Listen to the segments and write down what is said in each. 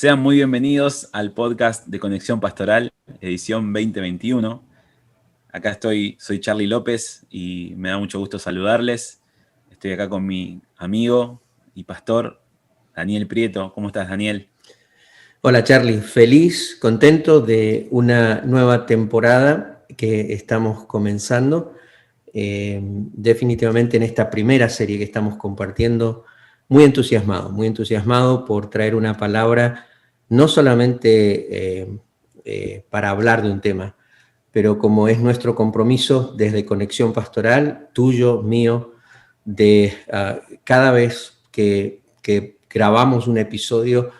Sean muy bienvenidos al podcast de Conexión Pastoral, edición 2021. Acá soy Charly López y me da mucho gusto saludarles. Estoy acá con mi amigo y pastor, Daniel Prieto. ¿Cómo estás, Daniel? Hola Charly, feliz, contento de una nueva temporada que estamos comenzando. Definitivamente en esta primera serie que estamos compartiendo, muy entusiasmado por traer una palabra no solamente para hablar de un tema, pero como es nuestro compromiso desde Conexión Pastoral, tuyo, mío, de cada vez que grabamos un episodio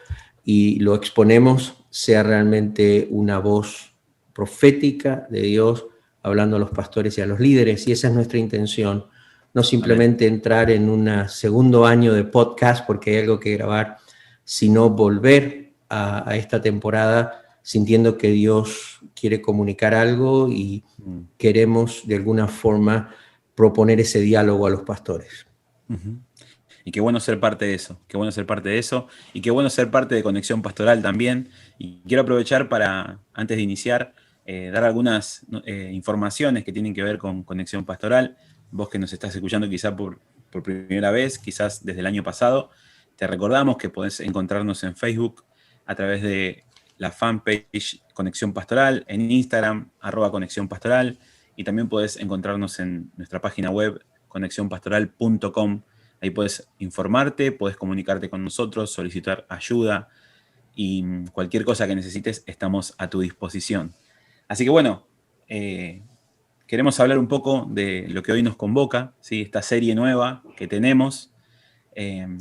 y lo exponemos, sea realmente una voz profética de Dios hablando a los pastores y a los líderes, y esa es nuestra intención, no simplemente entrar en un segundo año de podcast porque hay algo que grabar, sino volver a esta temporada sintiendo que Dios quiere comunicar algo y queremos de alguna forma proponer ese diálogo a los pastores. Y qué bueno ser parte de eso, qué bueno ser parte de eso, y qué bueno ser parte de Conexión Pastoral también. Y quiero aprovechar para, antes de iniciar, dar algunas informaciones que tienen que ver con Conexión Pastoral. Vos que nos estás escuchando quizá por primera vez, quizás desde el año pasado, te recordamos que podés encontrarnos en Facebook a través de la fanpage Conexión Pastoral, en Instagram, @Conexión Pastoral, y también podés encontrarnos en nuestra página web, conexiónpastoral.com. Ahí puedes informarte, puedes comunicarte con nosotros, solicitar ayuda y cualquier cosa que necesites estamos a tu disposición. Así que bueno, queremos hablar un poco de lo que hoy nos convoca, ¿sí? Esta serie nueva que tenemos, que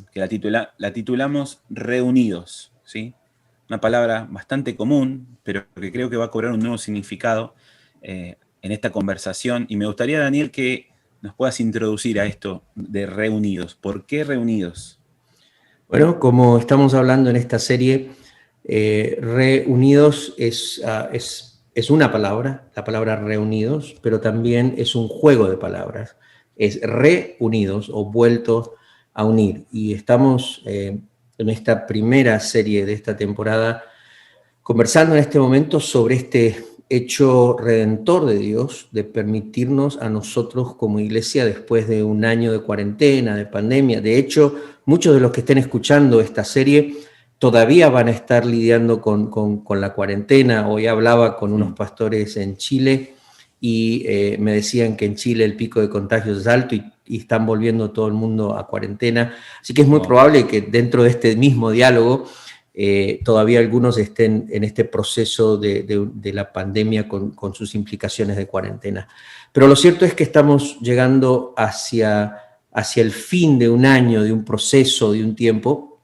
la titulamos Reunidos, ¿sí? Una palabra bastante común, pero que creo que va a cobrar un nuevo significado en esta conversación. Y me gustaría, Daniel, que nos puedas introducir a esto de reunidos. ¿Por qué reunidos? Bueno, como estamos hablando en esta serie, reunidos es una palabra, la palabra reunidos, pero también es un juego de palabras. Es reunidos o vueltos a unir. Y estamos en esta primera serie de esta temporada conversando en este momento sobre este hecho redentor de Dios, de permitirnos a nosotros como iglesia, después de un año de cuarentena, de pandemia. De hecho, muchos de los que estén escuchando esta serie todavía van a estar lidiando con la cuarentena. Hoy hablaba con unos pastores en Chile y me decían que en Chile el pico de contagios es alto y están volviendo todo el mundo a cuarentena. Así que es muy probable que dentro de este mismo diálogo todavía algunos estén en este proceso de la pandemia con sus implicaciones de cuarentena. Pero lo cierto es que estamos llegando hacia el fin de un año, de un proceso, de un tiempo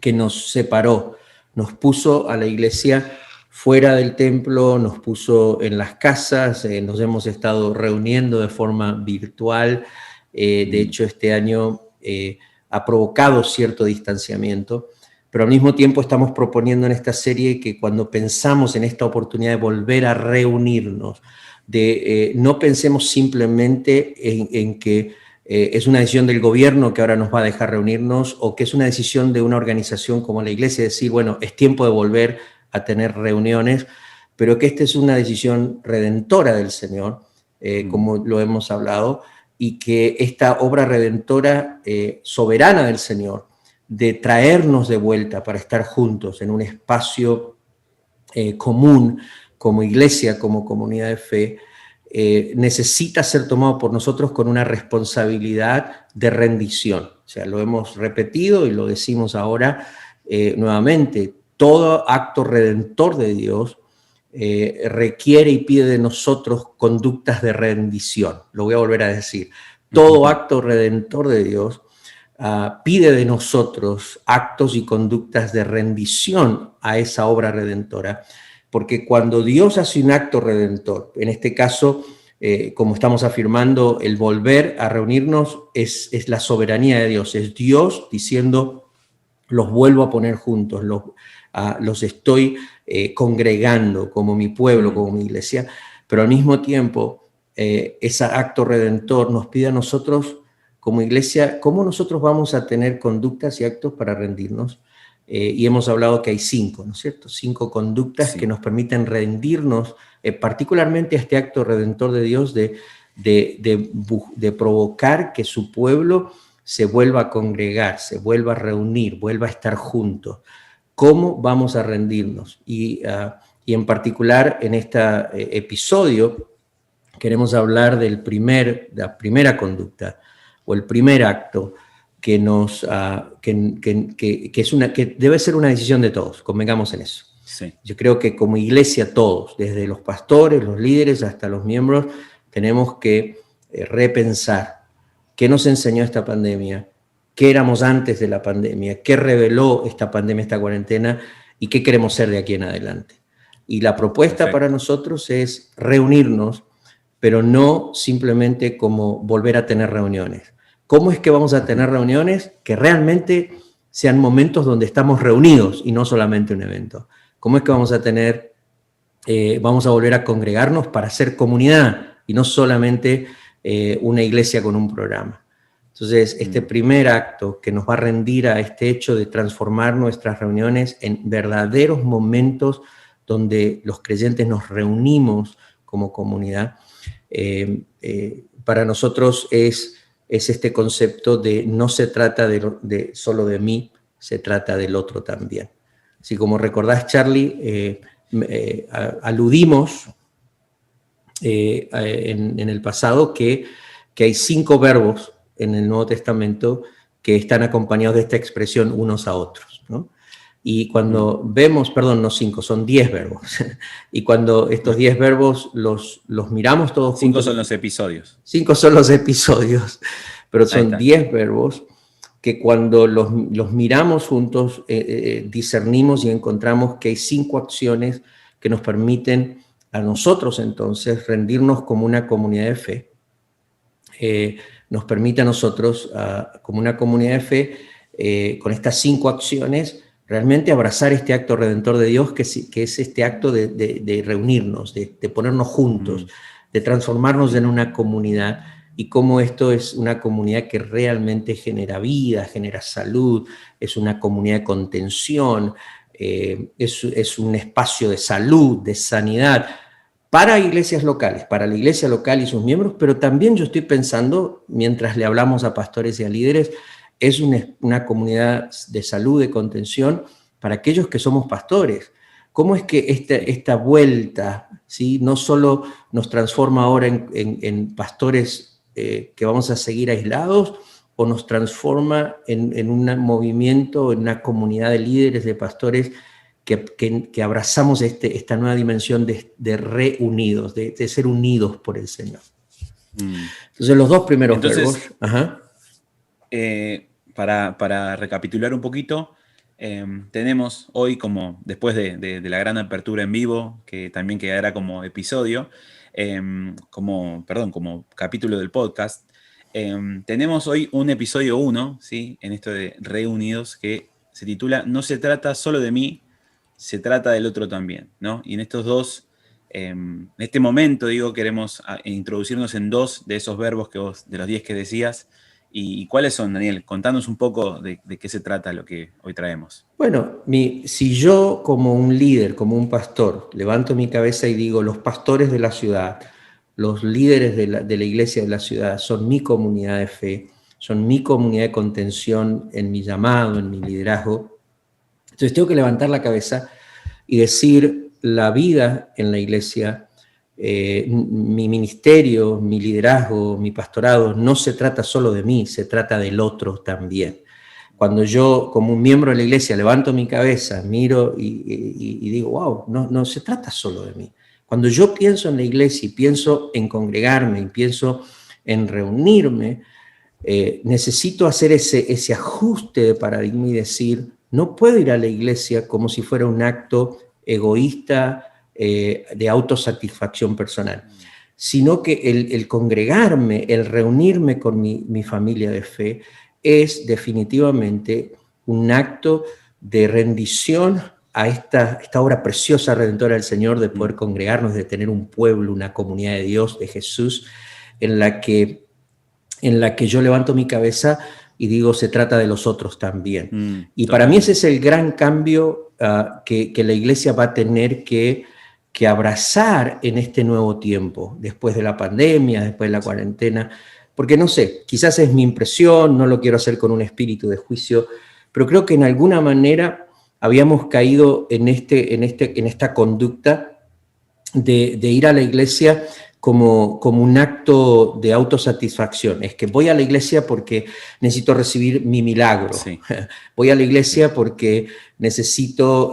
que nos separó, nos puso a la iglesia fuera del templo, nos puso en las casas, nos hemos estado reuniendo de forma virtual. De hecho, este año ha provocado cierto distanciamiento. Pero al mismo tiempo estamos proponiendo en esta serie que cuando pensamos en esta oportunidad de volver a reunirnos, no pensemos simplemente en que es una decisión del gobierno que ahora nos va a dejar reunirnos o que es una decisión de una organización como la iglesia, decir, bueno, es tiempo de volver a tener reuniones, pero que esta es una decisión redentora del Señor, como lo hemos hablado, y que esta obra redentora soberana del Señor, de traernos de vuelta para estar juntos en un espacio común como iglesia, como comunidad de fe, necesita ser tomado por nosotros con una responsabilidad de rendición. O sea, lo hemos repetido y lo decimos ahora nuevamente, todo acto redentor de Dios requiere y pide de nosotros conductas de rendición. Lo voy a volver a decir. Todo acto redentor de Dios pide de nosotros actos y conductas de rendición a esa obra redentora, porque cuando Dios hace un acto redentor, en este caso, como estamos afirmando, el volver a reunirnos es la soberanía de Dios, es Dios diciendo, los vuelvo a poner juntos, los estoy congregando como mi pueblo, como mi iglesia, pero al mismo tiempo, ese acto redentor nos pide a nosotros como iglesia, ¿cómo nosotros vamos a tener conductas y actos para rendirnos? y hemos hablado que hay 5, ¿no es cierto? 5 conductas que nos permiten rendirnos, particularmente a este acto redentor de Dios de provocar que su pueblo se vuelva a congregar, se vuelva a reunir, vuelva a estar juntos. ¿Cómo vamos a rendirnos? Y en particular en este episodio queremos hablar de la primera conducta o el primer acto que debe ser una decisión de todos, convengamos en eso. Sí. Yo creo que como iglesia todos, desde los pastores, los líderes hasta los miembros, tenemos que repensar qué nos enseñó esta pandemia, qué éramos antes de la pandemia, qué reveló esta pandemia, esta cuarentena, y qué queremos ser de aquí en adelante. Y la propuesta para nosotros es reunirnos, pero no simplemente como volver a tener reuniones. ¿Cómo es que vamos a tener reuniones? Que realmente sean momentos donde estamos reunidos y no solamente un evento. ¿Cómo es que vamos a tener, vamos a volver a congregarnos para ser comunidad y no solamente una iglesia con un programa? Entonces, este primer acto que nos va a rendir a este hecho de transformar nuestras reuniones en verdaderos momentos donde los creyentes nos reunimos como comunidad, para nosotros es este concepto de no se trata solo de mí, se trata del otro también. Así como recordás, Charlie, aludimos en el pasado que hay 5 verbos en el Nuevo Testamento que están acompañados de esta expresión unos a otros, ¿no? Y cuando vemos, perdón, no 5, son 10 verbos. Y cuando estos 10 verbos los miramos todos juntos. 5 son los episodios. 5 son los episodios, pero son 10 verbos que cuando los miramos juntos discernimos y encontramos que hay 5 acciones que nos permiten a nosotros entonces rendirnos como una comunidad de fe. Nos permite a nosotros, como una comunidad de fe, con estas 5 acciones, realmente abrazar este acto redentor de Dios, que es este acto de reunirnos, de ponernos juntos, de transformarnos en una comunidad, y cómo esto es una comunidad que realmente genera vida, genera salud, es una comunidad de contención, es un espacio de salud, de sanidad, para iglesias locales, para la iglesia local y sus miembros, pero también yo estoy pensando, mientras le hablamos a pastores y a líderes, es una comunidad de salud, de contención para aquellos que somos pastores. ¿Cómo es que esta vuelta, ¿sí?, no solo nos transforma ahora en pastores que vamos a seguir aislados, o nos transforma en un movimiento, en una comunidad de líderes, de pastores que abrazamos esta nueva dimensión de reunidos, de ser unidos por el Señor? Entonces, los 2 primeros verbos. Para recapitular un poquito, tenemos hoy, como después de la gran apertura en vivo, que también quedará como episodio, como capítulo del podcast, tenemos hoy un episodio 1, ¿sí?, en esto de reunidos, que se titula No se trata solo de mí, se trata del otro también, ¿no? Y en estos 2, en este momento, queremos introducirnos en 2 de esos verbos de los 10 que decías. ¿Y cuáles son, Daniel? Contanos un poco de qué se trata lo que hoy traemos. Bueno, si yo como un líder, como un pastor, levanto mi cabeza y digo, los pastores de la ciudad, los líderes de la iglesia de la ciudad son mi comunidad de fe, son mi comunidad de contención en mi llamado, en mi liderazgo. Entonces tengo que levantar la cabeza y decir, la vida en la iglesia, mi ministerio, mi liderazgo, mi pastorado, no se trata solo de mí, se trata del otro también. Cuando yo, como un miembro de la iglesia, levanto mi cabeza, miro y digo, wow, no se trata solo de mí. Cuando yo pienso en la iglesia y pienso en congregarme y pienso en reunirme, necesito hacer ese ajuste de paradigma y decir, no puedo ir a la iglesia como si fuera un acto egoísta, de autosatisfacción personal, sino que el congregarme, el reunirme con mi familia de fe es definitivamente un acto de rendición a esta obra preciosa redentora del Señor, de poder congregarnos, de tener un pueblo, una comunidad de Dios, de Jesús, en la que yo levanto mi cabeza y digo, se trata de los otros también. Y para mí Totalmente. ese es el gran cambio que la iglesia va a tener que abrazar en este nuevo tiempo, después de la pandemia, después de la cuarentena, porque no sé, quizás es mi impresión, no lo quiero hacer con un espíritu de juicio, pero creo que en alguna manera habíamos caído en esta conducta de ir a la iglesia como un acto de autosatisfacción. Es que voy a la iglesia porque necesito recibir mi milagro. Sí, Voy a la sí. iglesia porque necesito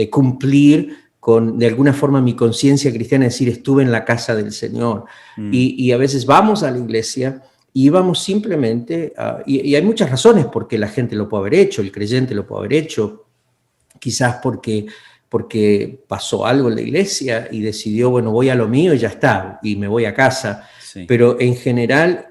cumplir con, de alguna forma, mi conciencia cristiana, es decir, estuve en la casa del Señor. Mm, Y a veces vamos a la iglesia y vamos simplemente, y hay muchas razones porque la gente lo puede haber hecho, el creyente lo puede haber hecho, quizás porque pasó algo en la iglesia y decidió, bueno, voy a lo mío y ya está, y me voy a casa. sí. Pero en general,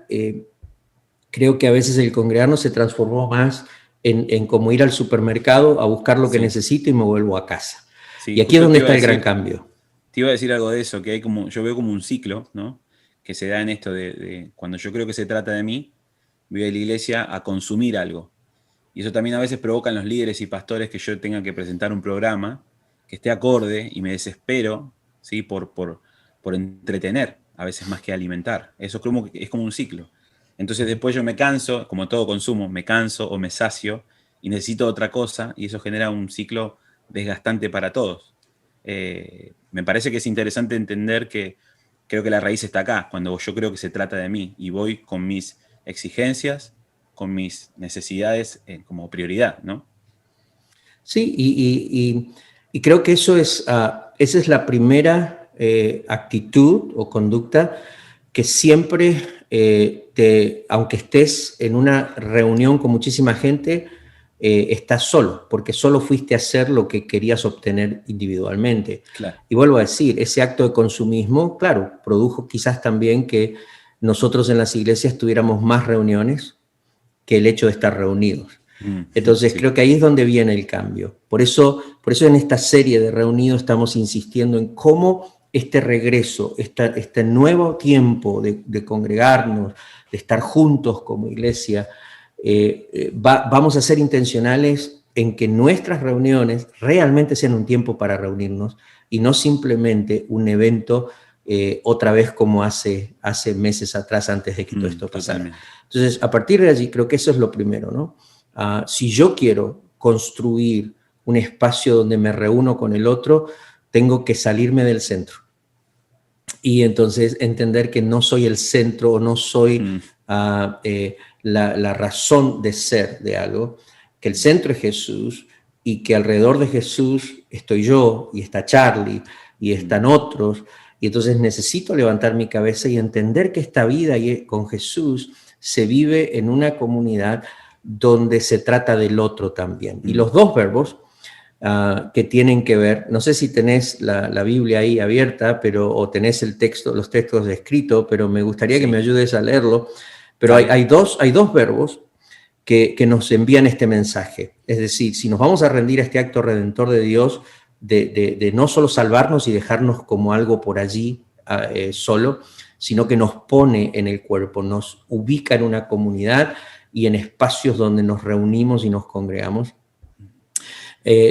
creo que a veces el congregarnos se transformó más en como ir al supermercado a buscar lo que Sí, necesito y me vuelvo a casa. sí, Y aquí es justo donde está el gran cambio. te iba a decir algo de eso, que hay como, yo veo como un ciclo, ¿no? Que se da en esto cuando yo creo que se trata de mí, voy a la iglesia a consumir algo. Y eso también a veces provoca en los líderes y pastores que yo tenga que presentar un programa que esté acorde y me desespero, ¿sí? Por entretener, a veces más que alimentar. Eso es como un ciclo. Entonces después yo me canso, como todo consumo, me canso o me sacio y necesito otra cosa y eso genera un ciclo desgastante para todos. Me parece que es interesante entender que creo que la raíz está acá, cuando yo creo que se trata de mí y voy con mis exigencias, con mis necesidades como prioridad, ¿no? Sí, y creo que eso es, esa es la primera actitud o conducta que siempre, aunque estés en una reunión con muchísima gente, estás solo, porque solo fuiste a hacer lo que querías obtener individualmente. Claro. Y vuelvo a decir, ese acto de consumismo, claro, produjo quizás también que nosotros en las iglesias tuviéramos más reuniones que el hecho de estar reunidos. Mm, Entonces sí. creo que ahí es donde viene el cambio. Por eso en esta serie de Reunidos estamos insistiendo en cómo este regreso, este nuevo tiempo de congregarnos, de estar juntos como iglesia, vamos a ser intencionales en que nuestras reuniones realmente sean un tiempo para reunirnos y no simplemente un evento otra vez como hace meses atrás antes de que todo esto pasara. Totalmente. Entonces, a partir de allí, creo que eso es lo primero, ¿no? Si yo quiero construir un espacio donde me reúno con el otro, tengo que salirme del centro. Y entonces entender que no soy el centro o no soy Mm, la razón de ser de algo, que el centro es Jesús y que alrededor de Jesús estoy yo y está Charlie y están otros. Y entonces necesito levantar mi cabeza y entender que esta vida con Jesús se vive en una comunidad donde se trata del otro también. Y los dos verbos que tienen que ver, no sé si tenés la Biblia ahí abierta, o tenés los textos escritos, pero me gustaría que me sí, ayudes a leerlo. Pero dale. hay dos verbos que nos envían este mensaje. Es decir, si nos vamos a rendir a este acto redentor de Dios, de no solo salvarnos y dejarnos como algo por allí solo, sino que nos pone en el cuerpo, nos ubica en una comunidad y en espacios donde nos reunimos y nos congregamos.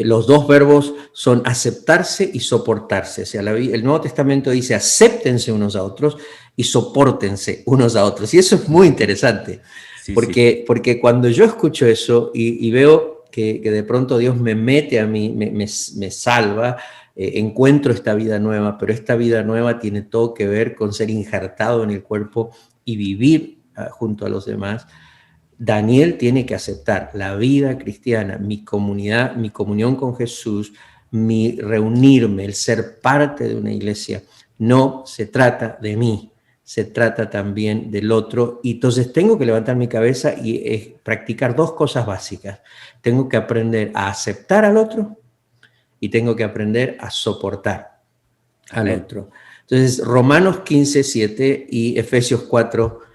Los dos verbos son aceptarse y soportarse. O sea, el Nuevo Testamento dice acéptense unos a otros y sopórtense unos a otros. Y eso es muy interesante, Sí, sí. porque cuando yo escucho eso y veo que de pronto Dios me mete a mí, me salva, encuentro esta vida nueva, pero esta vida nueva tiene todo que ver con ser injertado en el cuerpo y vivir junto a los demás. Daniel tiene que aceptar la vida cristiana, mi comunidad, mi comunión con Jesús, mi reunirme, el ser parte de una iglesia. No se trata de mí, se trata también del otro. Y entonces tengo que levantar mi cabeza y practicar dos cosas básicas. Tengo que aprender a aceptar al otro y tengo que aprender a soportar al Amén. otro. Entonces, Romanos 15:7 y Efesios 4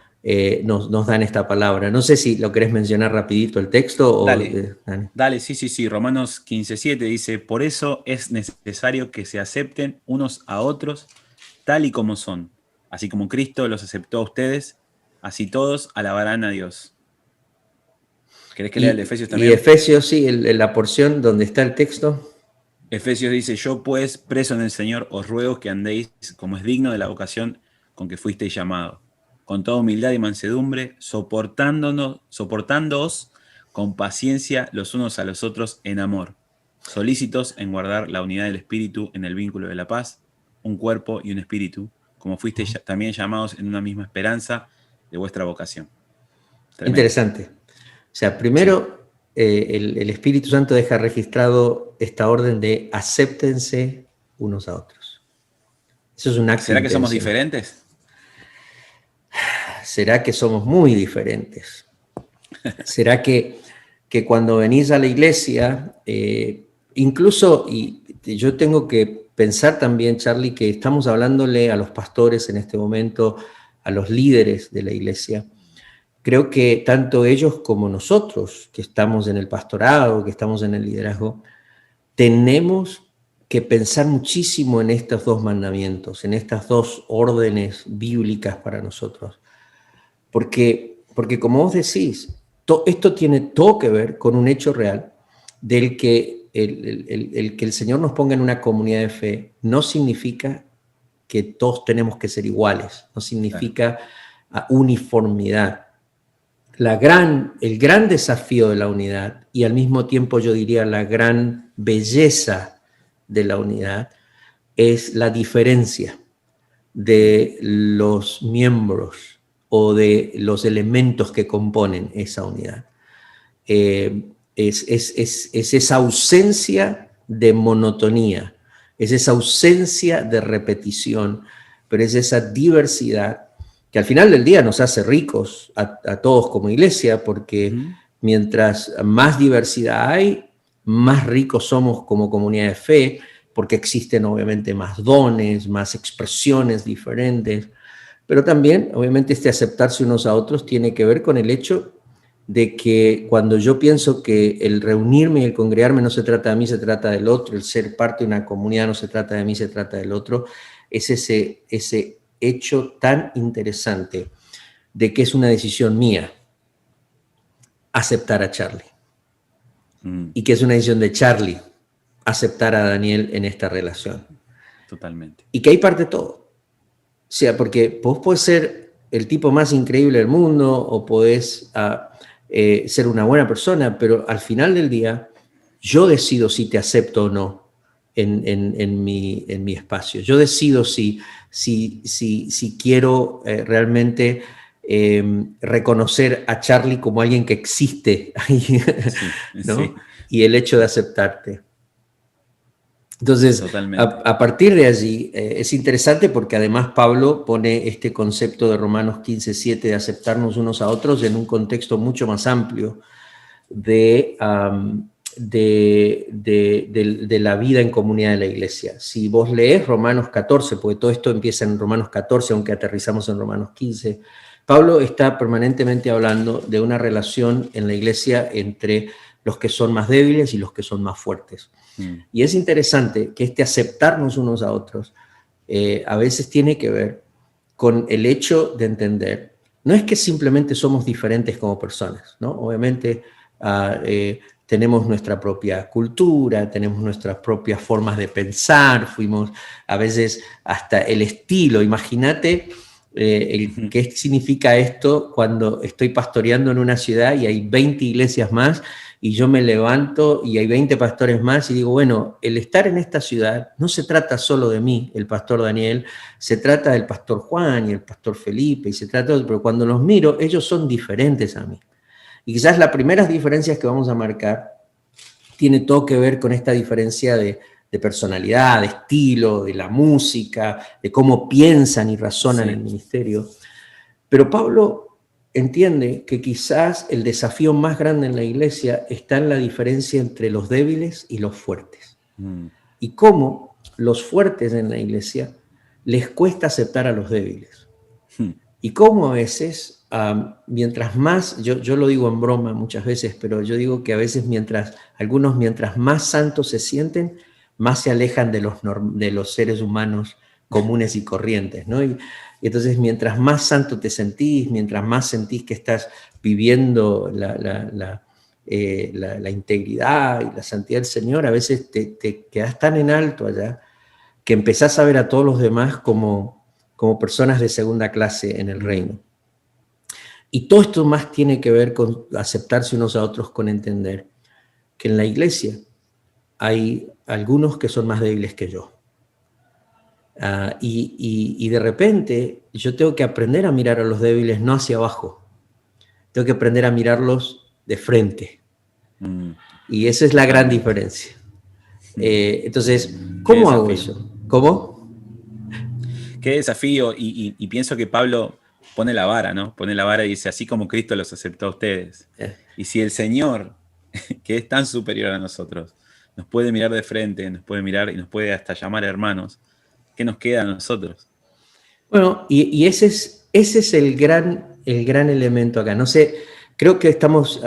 nos dan esta palabra. No sé si lo querés mencionar rapidito el texto o... Dale, dale, sí, sí, sí. Romanos 15:7 dice, por eso es necesario que se acepten unos a otros tal y como son. Así como Cristo los aceptó a ustedes, así todos alabarán a Dios. ¿Querés que lea el de Efesios Y también? Efesios, sí, la porción donde está el texto. Efesios dice, yo pues, preso en el Señor, os ruego que andéis como es digno de la vocación con que fuisteis llamado, con toda humildad y mansedumbre, soportándoos con paciencia los unos a los otros en amor, solícitos en guardar la unidad del Espíritu en el vínculo de la paz, un cuerpo y un espíritu, como fuisteis también llamados en una misma esperanza de vuestra vocación. Tremendo. Interesante. O sea, Sí. primero, el Espíritu Santo deja registrado esta orden de acéptense unos a otros. Eso es un acto ¿Será que somos intencional. diferentes? ¿Será que somos muy diferentes? ¿Será que cuando venís a la iglesia, incluso, y yo tengo que pensar también, Charlie, que estamos hablándole a los pastores en este momento, a los líderes de la iglesia, creo que tanto ellos como nosotros, que estamos en el pastorado, que estamos en el liderazgo, tenemos que pensar muchísimo en estos dos mandamientos, en estas dos órdenes bíblicas para nosotros. Porque como vos decís, esto tiene todo que ver con un hecho real del que el que el Señor nos ponga en una comunidad de fe no significa que todos tenemos que ser iguales, no significa uniformidad. El gran desafío de la unidad y al mismo tiempo yo diría la gran belleza de la unidad es la diferencia de los miembros o de los elementos que componen esa unidad. Es esa ausencia de monotonía, es esa ausencia de repetición, pero es esa diversidad que al final del día nos hace ricos a todos como iglesia, porque mientras más diversidad hay, más ricos somos como comunidad de fe, porque existen obviamente más dones, más expresiones diferentes, pero también obviamente este aceptarse unos a otros tiene que ver con el hecho de que cuando yo pienso que el reunirme y el congregarme no se trata de mí, se trata del otro, el ser parte de una comunidad no se trata de mí, se trata del otro, es ese hecho tan interesante de que es una decisión mía aceptar a Charlie y que es una decisión de Charlie aceptar a Daniel en esta relación. Totalmente. Y que ahí parte todo. O sea, porque vos podés ser el tipo más increíble del mundo o podés ser una buena persona, pero al final del día yo decido si te acepto o no en mi espacio. Yo decido si quiero realmente reconocer a Charlie como alguien que existe ahí, Sí, ¿no? sí. Y el hecho de aceptarte. Entonces, a partir de allí, es interesante porque además Pablo pone este concepto de Romanos 15:7 de aceptarnos unos a otros en un contexto mucho más amplio de la vida en comunidad de la iglesia. Si vos lees Romanos 14, porque todo esto empieza en Romanos 14, aunque aterrizamos en Romanos 15, Pablo está permanentemente hablando de una relación en la iglesia entre los que son más débiles y los que son más fuertes. Y es interesante que este aceptarnos unos a otros a veces tiene que ver con el hecho de entender, no es que simplemente somos diferentes como personas, ¿no? Obviamente tenemos nuestra propia cultura, tenemos nuestras propias formas de pensar, fuimos a veces hasta el estilo. Imagínate qué significa esto cuando estoy pastoreando en una ciudad y hay 20 iglesias más y yo me levanto y hay 20 pastores más y digo, bueno, el estar en esta ciudad no se trata solo de mí, el pastor Daniel, se trata del pastor Juan y el pastor Felipe, y se trata de, pero cuando los miro, ellos son diferentes a mí. Y quizás las primeras diferencias que vamos a marcar tiene todo que ver con esta diferencia de personalidad, de estilo, de la música, de cómo piensan y razonan en el ministerio. Pero Pablo entiende que quizás el desafío más grande en la iglesia está en la diferencia entre los débiles y los fuertes. Y cómo los fuertes en la iglesia les cuesta aceptar a los débiles. Y cómo a veces, mientras más, yo lo digo en broma muchas veces, pero yo digo que a veces algunos mientras más santos se sienten, más se alejan de los seres humanos comunes y corrientes, ¿no? Y entonces, mientras más santo te sentís, mientras más sentís que estás viviendo la integridad y la santidad del Señor, a veces te quedas tan en alto allá que empezás a ver a todos los demás como personas de segunda clase en el reino. Y todo esto más tiene que ver con aceptarse unos a otros, con entender que en la iglesia hay algunos que son más débiles que yo. Y de repente yo tengo que aprender a mirar a los débiles no hacia abajo, tengo que aprender a mirarlos de frente. Y esa es la gran diferencia. Entonces, ¿cómo hago eso? ¿Cómo? Qué desafío, y pienso que Pablo pone la vara, ¿no? Pone la vara y dice, así como Cristo los aceptó a ustedes. Y si el Señor, que es tan superior a nosotros, nos puede mirar de frente, nos puede mirar y nos puede hasta llamar hermanos, ¿qué nos queda a nosotros? Bueno, y ese es el gran elemento acá. No sé, creo que estamos,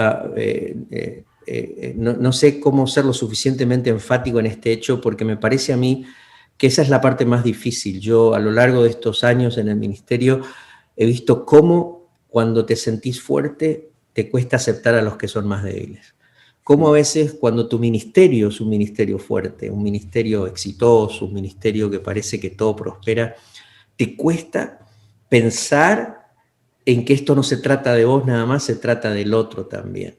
no sé cómo ser lo suficientemente enfático en este hecho, porque me parece a mí que esa es la parte más difícil. Yo a lo largo de estos años en el ministerio he visto cómo cuando te sentís fuerte te cuesta aceptar a los que son más débiles. Cómo a veces cuando tu ministerio es un ministerio fuerte, un ministerio exitoso, un ministerio que parece que todo prospera, te cuesta pensar en que esto no se trata de vos nada más, se trata del otro también.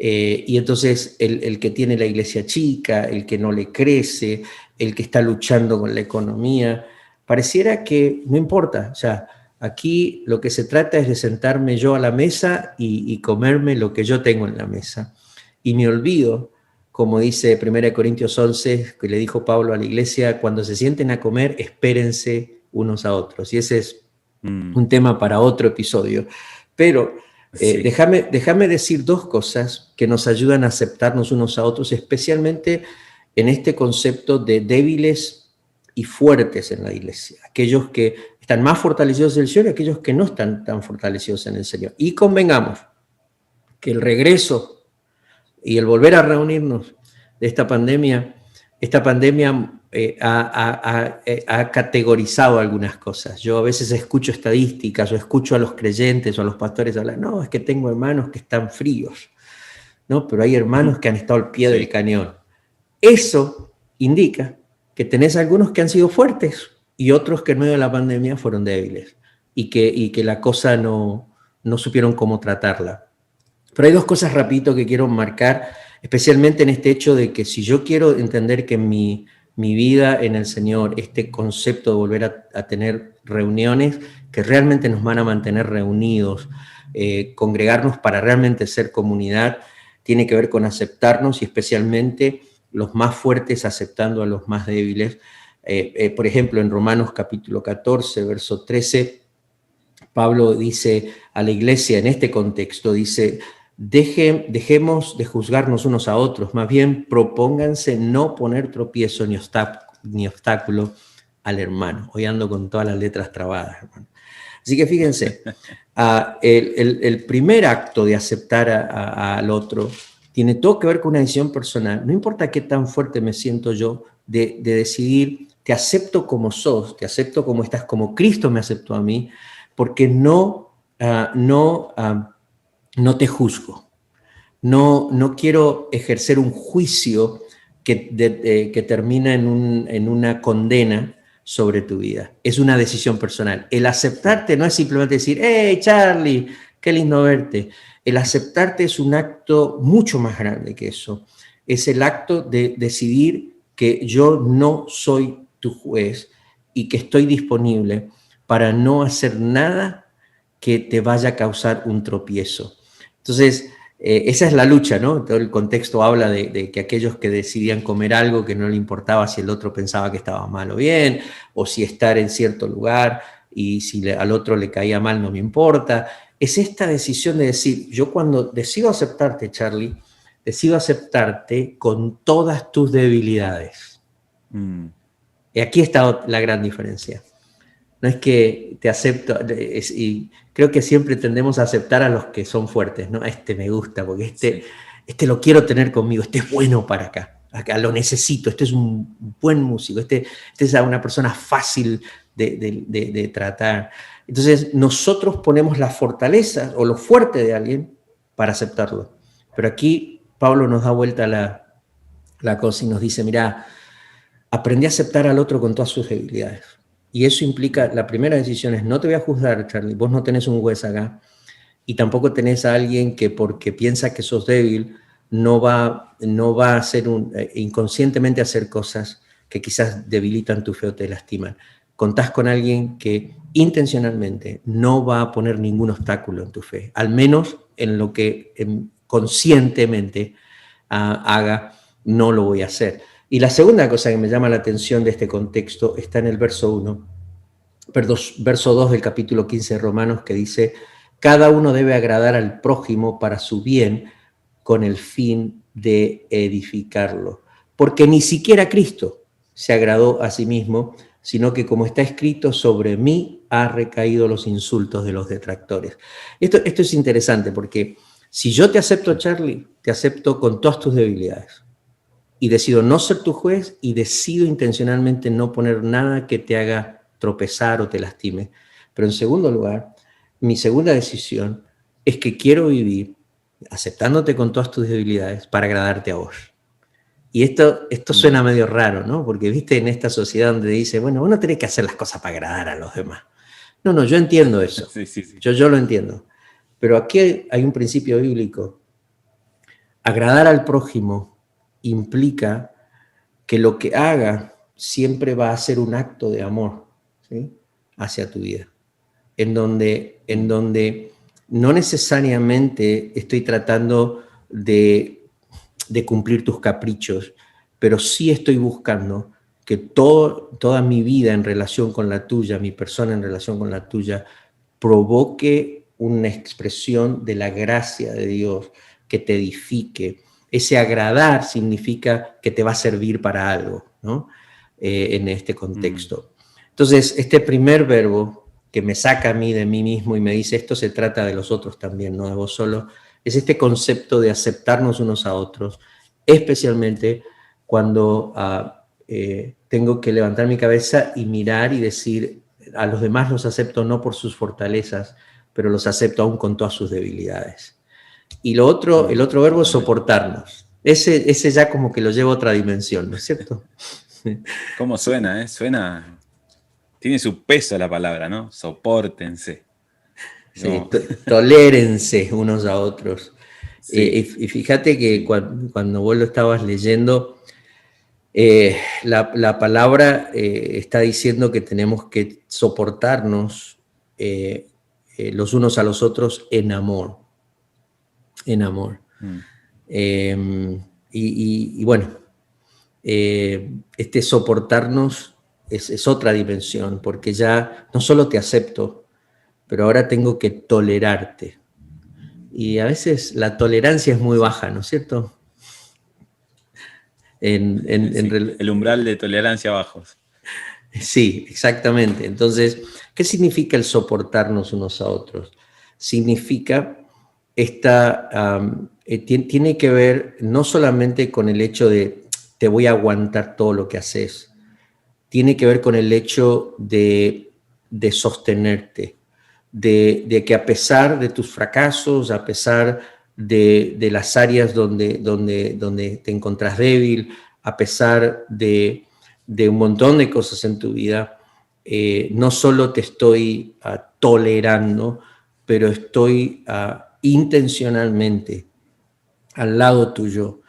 Y entonces el que tiene la iglesia chica, el que no le crece, el que está luchando con la economía, pareciera que no importa. O sea, aquí lo que se trata es de sentarme yo a la mesa y comerme lo que yo tengo en la mesa. Y me olvido, como dice 1 Corintios 11, que le dijo Pablo a la iglesia, cuando se sienten a comer, espérense unos a otros. Y ese es un tema para otro episodio. Pero sí. Déjame decir dos cosas que nos ayudan a aceptarnos unos a otros, especialmente en este concepto de débiles y fuertes en la iglesia. Aquellos que están más fortalecidos en el Señor y aquellos que no están tan fortalecidos en el Señor. Y convengamos que el regreso y el volver a reunirnos de esta pandemia ha categorizado algunas cosas. Yo a veces escucho estadísticas o escucho a los creyentes o a los pastores hablar, no, es que tengo hermanos que están fríos, ¿no? Pero hay hermanos que han estado al pie del cañón. Eso indica que tenés algunos que han sido fuertes y otros que en medio de la pandemia fueron débiles y que la cosa no supieron cómo tratarla. Pero hay dos cosas rapidito que quiero marcar, especialmente en este hecho de que si yo quiero entender que mi vida en el Señor, este concepto de volver a tener reuniones que realmente nos van a mantener reunidos, congregarnos para realmente ser comunidad, tiene que ver con aceptarnos y especialmente los más fuertes aceptando a los más débiles. Por ejemplo, en Romanos capítulo 14, verso 13, Pablo dice a la iglesia en este contexto, dice, dejemos de juzgarnos unos a otros, más bien propónganse no poner tropiezo ni obstáculo al hermano. Hoy ando con todas las letras trabadas, hermano. Así que fíjense, el primer acto de aceptar al otro tiene todo que ver con una decisión personal. No importa qué tan fuerte me siento yo, de decidir, te acepto como sos, te acepto como estás, como Cristo me aceptó a mí, porque no te juzgo, no quiero ejercer un juicio que termina en una condena sobre tu vida. Es una decisión personal. El aceptarte no es simplemente decir, hey Charlie, qué lindo verte. El aceptarte es un acto mucho más grande que eso. Es el acto de decidir que yo no soy tu juez y que estoy disponible para no hacer nada que te vaya a causar un tropiezo. Entonces, esa es la lucha, ¿no? Todo el contexto habla de que aquellos que decidían comer algo que no le importaba si el otro pensaba que estaba mal o bien, o si estar en cierto lugar y si al otro le caía mal no me importa. Es esta decisión de decir, yo cuando decido aceptarte, Charlie, decido aceptarte con todas tus debilidades. Y aquí está la gran diferencia. No es que te acepto, y creo que siempre tendemos a aceptar a los que son fuertes, ¿no? Este me gusta, porque este lo quiero tener conmigo, este es bueno para acá lo necesito, este es un buen músico, este es una persona fácil de tratar. Entonces nosotros ponemos la fortaleza o lo fuerte de alguien para aceptarlo. Pero aquí Pablo nos da vuelta la cosa y nos dice, mira, aprendí a aceptar al otro con todas sus debilidades. Y eso implica, la primera decisión es, no te voy a juzgar, Charlie, vos no tenés un juez acá, y tampoco tenés a alguien que porque piensa que sos débil, no va a hacer inconscientemente hacer cosas que quizás debilitan tu fe o te lastiman. Contás con alguien que intencionalmente no va a poner ningún obstáculo en tu fe, al menos en lo que conscientemente haga, no lo voy a hacer. Y la segunda cosa que me llama la atención de este contexto está en el verso 1, verso 2 del capítulo 15 de Romanos, que dice, cada uno debe agradar al prójimo para su bien con el fin de edificarlo. Porque ni siquiera Cristo se agradó a sí mismo, sino que como está escrito, sobre mí ha recaído los insultos de los detractores. Esto es interesante porque si yo te acepto, Charlie, te acepto con todas tus debilidades y decido no ser tu juez y decido intencionalmente no poner nada que te haga tropezar o te lastime. Pero en segundo lugar, mi segunda decisión es que quiero vivir aceptándote con todas tus debilidades para agradarte a vos. Y esto suena medio raro, ¿no? Porque viste en esta sociedad donde dice, bueno, vos no tenés que hacer las cosas para agradar a los demás. No, yo entiendo eso. Sí. Yo lo entiendo. Pero aquí hay un principio bíblico. Agradar al prójimo implica que lo que haga siempre va a ser un acto de amor, ¿sí?, hacia tu vida, en donde no necesariamente estoy tratando de cumplir tus caprichos, pero sí estoy buscando que toda mi vida en relación con la tuya, mi persona en relación con la tuya, provoque una expresión de la gracia de Dios que te edifique. Ese agradar significa que te va a servir para algo, ¿no? En este contexto. Entonces, este primer verbo que me saca a mí de mí mismo y me dice, esto se trata de los otros también, no de vos solo, es este concepto de aceptarnos unos a otros, especialmente cuando tengo que levantar mi cabeza y mirar y decir, a los demás los acepto no por sus fortalezas, pero los acepto aún con todas sus debilidades. Y el otro verbo es soportarnos. Ese ya como que lo lleva a otra dimensión, ¿no es cierto? ¿Cómo suena, Suena, tiene su peso la palabra, ¿no? Sopórtense. Sí, tolérense unos a otros. Sí. Y fíjate que cuando vos lo estabas leyendo, la palabra está diciendo que tenemos que soportarnos los unos a los otros en amor. En amor. Y bueno, este soportarnos es otra dimensión, porque ya no solo te acepto, pero ahora tengo que tolerarte. Y a veces la tolerancia es muy baja, ¿no es cierto? El umbral de tolerancia bajos. Sí, exactamente. Entonces, ¿qué significa el soportarnos unos a otros? Significa tiene que ver no solamente con el hecho de te voy a aguantar todo lo que haces, tiene que ver con el hecho de sostenerte, de que a pesar de tus fracasos, a pesar de las áreas donde te encontrás débil, a pesar de un montón de cosas en tu vida, no solo te estoy tolerando, pero estoy intencionalmente al lado tuyo,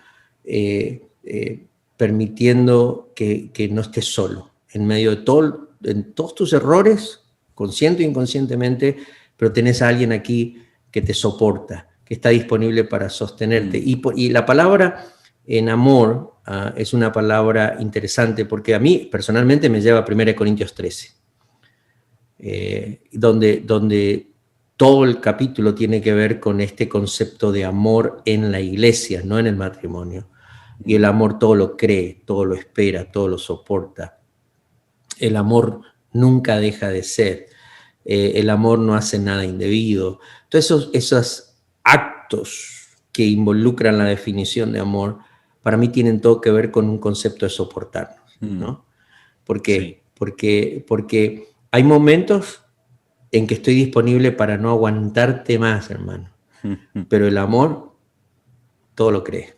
permitiendo que no estés solo, en medio de todos tus errores, consciente o inconscientemente, pero tenés a alguien aquí que te soporta, que está disponible para sostenerte. Y la palabra en amor es una palabra interesante porque a mí personalmente me lleva a 1 Corintios 13, donde todo el capítulo tiene que ver con este concepto de amor en la iglesia, no en el matrimonio. Y el amor todo lo cree, todo lo espera, todo lo soporta. El amor nunca deja de ser. El amor no hace nada indebido. Entonces esos actos que involucran la definición de amor, para mí tienen todo que ver con un concepto de soportarnos, ¿no? ¿Por qué? Sí. Porque hay momentos en que estoy disponible para no aguantarte más, hermano. Pero el amor todo lo cree.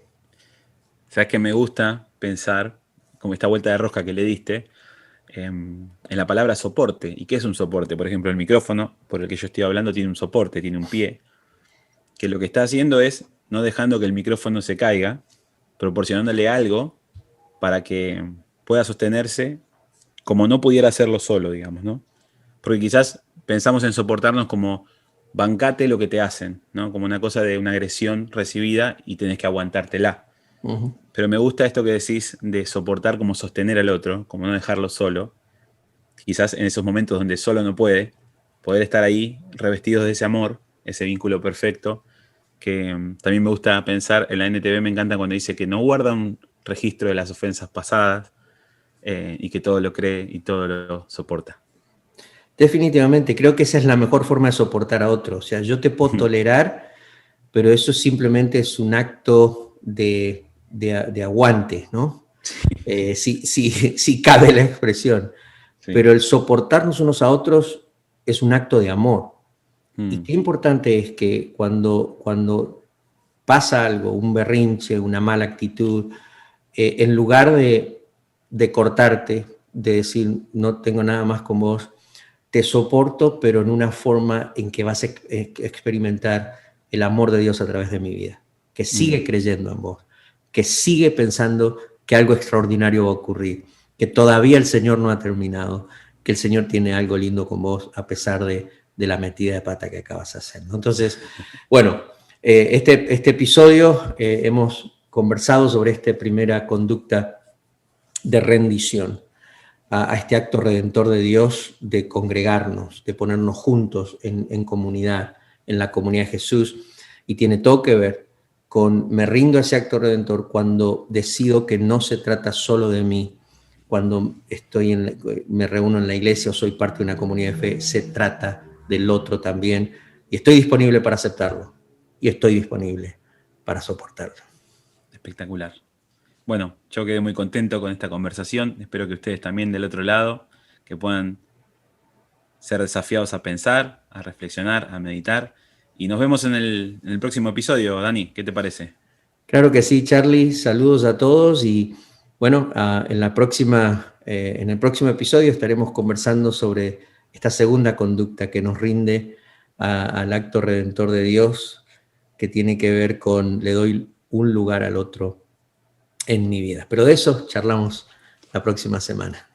Sabes que me gusta pensar, como esta vuelta de rosca que le diste, en la palabra soporte. ¿Y qué es un soporte? Por ejemplo, el micrófono por el que yo estoy hablando tiene un soporte, tiene un pie, que lo que está haciendo es no dejando que el micrófono se caiga, proporcionándole algo para que pueda sostenerse como no pudiera hacerlo solo, digamos, ¿no? Porque quizás pensamos en soportarnos como bancate lo que te hacen, ¿no? Como una cosa de una agresión recibida y tenés que aguantártela. Ujú. Pero me gusta esto que decís de soportar como sostener al otro, como no dejarlo solo. Quizás en esos momentos donde solo no puede, poder estar ahí revestidos de ese amor, ese vínculo perfecto, que también me gusta pensar, en la NTV me encanta cuando dice que no guarda un registro de las ofensas pasadas y que todo lo cree y todo lo soporta. Definitivamente, creo que esa es la mejor forma de soportar a otro. O sea, yo te puedo tolerar, pero eso simplemente es un acto de aguante, ¿no? Si cabe la expresión. Sí. Pero el soportarnos unos a otros es un acto de amor. Y Mm, qué importante es que cuando pasa algo, un berrinche, una mala actitud, en lugar de cortarte, de decir no tengo nada más con vos, te soporto, pero en una forma en que vas a experimentar el amor de Dios a través de mi vida, que sigue mm. creyendo en vos, que sigue pensando que algo extraordinario va a ocurrir, que todavía el Señor no ha terminado, que el Señor tiene algo lindo con vos a pesar de la metida de pata que acabas de hacer, ¿no? Entonces, bueno, este episodio hemos conversado sobre esta primera conducta de rendición a este acto redentor de Dios de congregarnos, de ponernos juntos en comunidad, en la comunidad de Jesús, y tiene todo que ver con me rindo a ese acto redentor cuando decido que no se trata solo de mí, cuando me reúno en la iglesia o soy parte de una comunidad de fe, se trata del otro también, y estoy disponible para aceptarlo, y estoy disponible para soportarlo. Espectacular. Bueno, yo quedé muy contento con esta conversación. Espero que ustedes también del otro lado, que puedan ser desafiados a pensar, a reflexionar, a meditar. Y nos vemos en el próximo episodio, Dani. ¿Qué te parece? Claro que sí, Charlie. Saludos a todos y bueno, en el próximo episodio estaremos conversando sobre esta segunda conducta que nos rinde al acto redentor de Dios, que tiene que ver con le doy un lugar al otro en mi vida. Pero de eso charlamos la próxima semana.